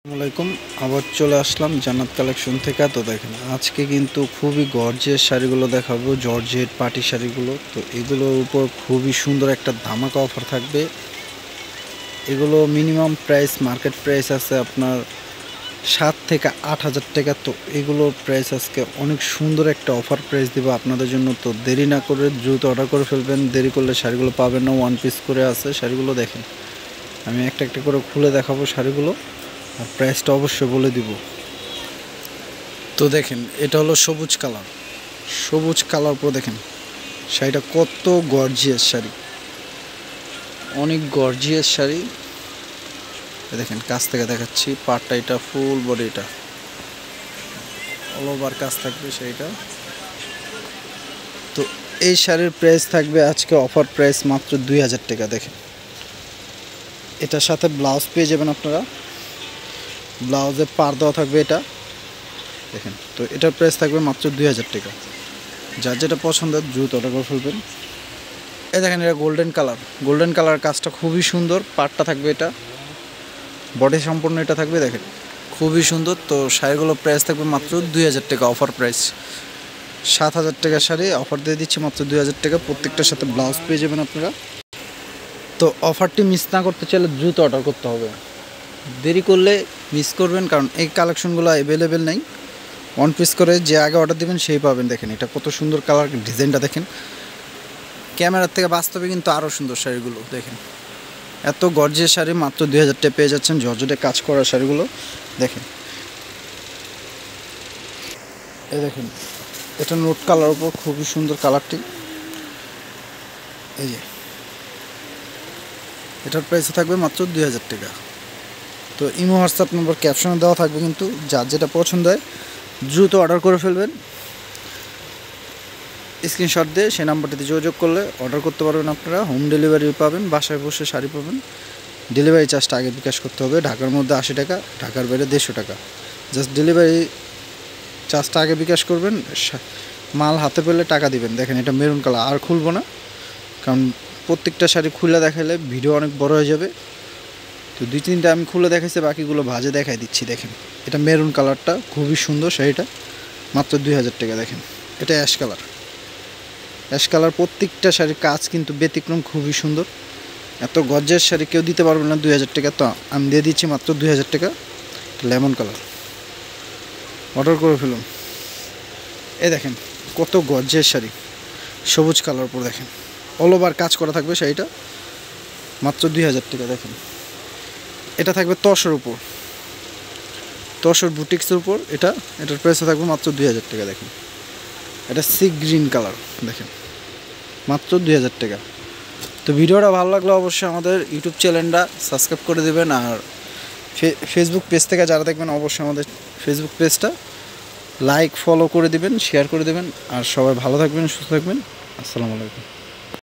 আসসালামাইকুম। আবার চলে আসলাম জান্নাত কালেকশন থেকে। তো দেখেন আজকে কিন্তু খুবই গর্জিয়াস শাড়িগুলো দেখাবো, জর্জেট পার্টি শাড়িগুলো। তো এগুলোর উপর খুবই সুন্দর একটা ধামাকা অফার থাকবে। এগুলো মিনিমাম প্রাইস মার্কেট প্রাইস আছে আপনার 7 থেকে 8 হাজার টাকা। তো এগুলোর প্রাইস আজকে অনেক সুন্দর একটা অফার প্রাইস দেবো আপনাদের জন্য। তো দেরি না করে দ্রুত অর্ডার করে ফেলবেন, দেরি করলে শাড়িগুলো পাবেন না। ওয়ান পিস করে আছে শাড়িগুলো। দেখেন আমি একটা একটা করে খুলে দেখাবো শাড়িগুলো, আর প্রাইসটা অবশ্যই বলে দিব। তো দেখেন এটা হলো সবুজ কালার, সবুজ কালার পর দেখেন শাড়িটা কত গর্জিয়াস শাড়ি, অনেক গর্জিয়াস শাড়ি। দেখেন কাছ থেকে দেখাচ্ছি, পাটটা এটা ফুল বডি, এটা অল ওভার কাজ থাকবে শাড়িটা। তো এই শাড়ির প্রাইস থাকবে আজকে অফার প্রাইস মাত্র 2000 টাকা। দেখেন এটার সাথে ব্লাউজ পেয়ে যাবেন আপনারা, ব্লাউজে পার দেওয়া থাকবে এটা। দেখেন তো এটার প্রাইস থাকবে মাত্র 2000 টাকা। যার যেটা পছন্দের দ্রুত অর্ডার করে ফেলবেন। এই দেখেন এটা গোল্ডেন কালার, গোল্ডেন কালার কাজটা খুবই সুন্দর। পাটটা থাকবে এটা, বডি সম্পূর্ণ এটা থাকবে। দেখেন খুবই সুন্দর। তো শাড়িগুলো প্রাইস থাকবে মাত্র 2000 টাকা, অফার প্রাইস। 7000 টাকার শাড়ি অফার দিয়ে দিচ্ছি মাত্র 2000 টাকা। প্রত্যেকটার সাথে ব্লাউজ পেয়ে যাবেন আপনারা। তো অফারটি মিস না করতে চাইলে দ্রুত অর্ডার করতে হবে, দেরি করলে মিস করবেন, কারণ এই কালেকশনগুলো অ্যাভেলেবেল নেই। ওয়ান পিস করে যে আগে অর্ডার দেবেন সেই পাবেন। দেখেন এটা কত সুন্দর কালার, ডিজাইনটা দেখেন। ক্যামেরার থেকে বাস্তবে কিন্তু আরও সুন্দর শাড়িগুলো। দেখেন এত গর্জিয়াস শাড়ি মাত্র 2000 টাকা পেয়ে যাচ্ছেন। জর্জেটে কাজ করা শাড়িগুলো দেখেন। এই দেখেন এটা নোট কালার উপর খুবই সুন্দর কালারটি। এই যে এটার প্রাইস থাকবে মাত্র 2000 টাকা। তো ইমো হোয়াটসঅ্যাপ নম্বর ক্যাপশনে দেওয়া থাকবে, কিন্তু যার যেটা পছন্দ হয় দ্রুত অর্ডার করে ফেলবেন। স্ক্রিনশট দিয়ে সেই নাম্বারটিতে যোগাযোগ করলে অর্ডার করতে পারবেন আপনারা। হোম ডেলিভারি পাবেন, বাসায় বসে শাড়ি পাবেন। ডেলিভারি চার্জটা আগে বিকাশ করতে হবে। ঢাকার মধ্যে 80 টাকা, ঢাকার বাইরে 150 টাকা। জাস্ট ডেলিভারি চার্জটা আগে বিকাশ করবেন, মাল হাতে পেলে টাকা দিবেন। দেখেন এটা মেরুন কালার, আর খুলবো না কারণ প্রত্যেকটা শাড়ি খুলে দেখালে ভিডিও অনেক বড় হয়ে যাবে। তো 2-3টা আমি খুলে দেখাইছি, বাকিগুলো ভাজে দেখাই দিচ্ছি। দেখেন এটা মেরুন কালারটা খুবই সুন্দর শাড়িটা, মাত্র 2000 টাকা। দেখেন এটা অ্যাশ কালার, অ্যাশ কালার। প্রত্যেকটা শাড়ির কাজ কিন্তু ব্যতিক্রম, খুবই সুন্দর। এত গর্জিয়াস শাড়ি কেউ দিতে পারবে না 2000 টাকা। তো আমি দিয়ে দিচ্ছি মাত্র 2000 টাকা। লেমন কালার অর্ডার করে ফেলুন। এই দেখেন কত গর্জিয়াস শাড়ি, সবুজ কালার উপর দেখেন অল ওভার কাজ করা থাকবে শাড়িটা, মাত্র 2000 টাকা। দেখেন এটা থাকবে তসর উপর, তসর বুটিক্সের উপর এটা। এটার প্রাইস থাকবে মাত্র 2000 টাকা। দেখেন এটা সি গ্রিন কালার, দেখেন মাত্র 2000 টাকা। তো ভিডিওটা ভালো লাগলে অবশ্যই আমাদের ইউটিউব চ্যানেলটা সাবস্ক্রাইব করে দেবেন, আর ফেসবুক পেজ থেকে যারা দেখবেন অবশ্যই আমাদের ফেসবুক পেজটা লাইক ফলো করে দিবেন, শেয়ার করে দেবেন। আর সবাই ভালো থাকবেন, সুস্থ থাকবেন। আসসালামু আলাইকুম।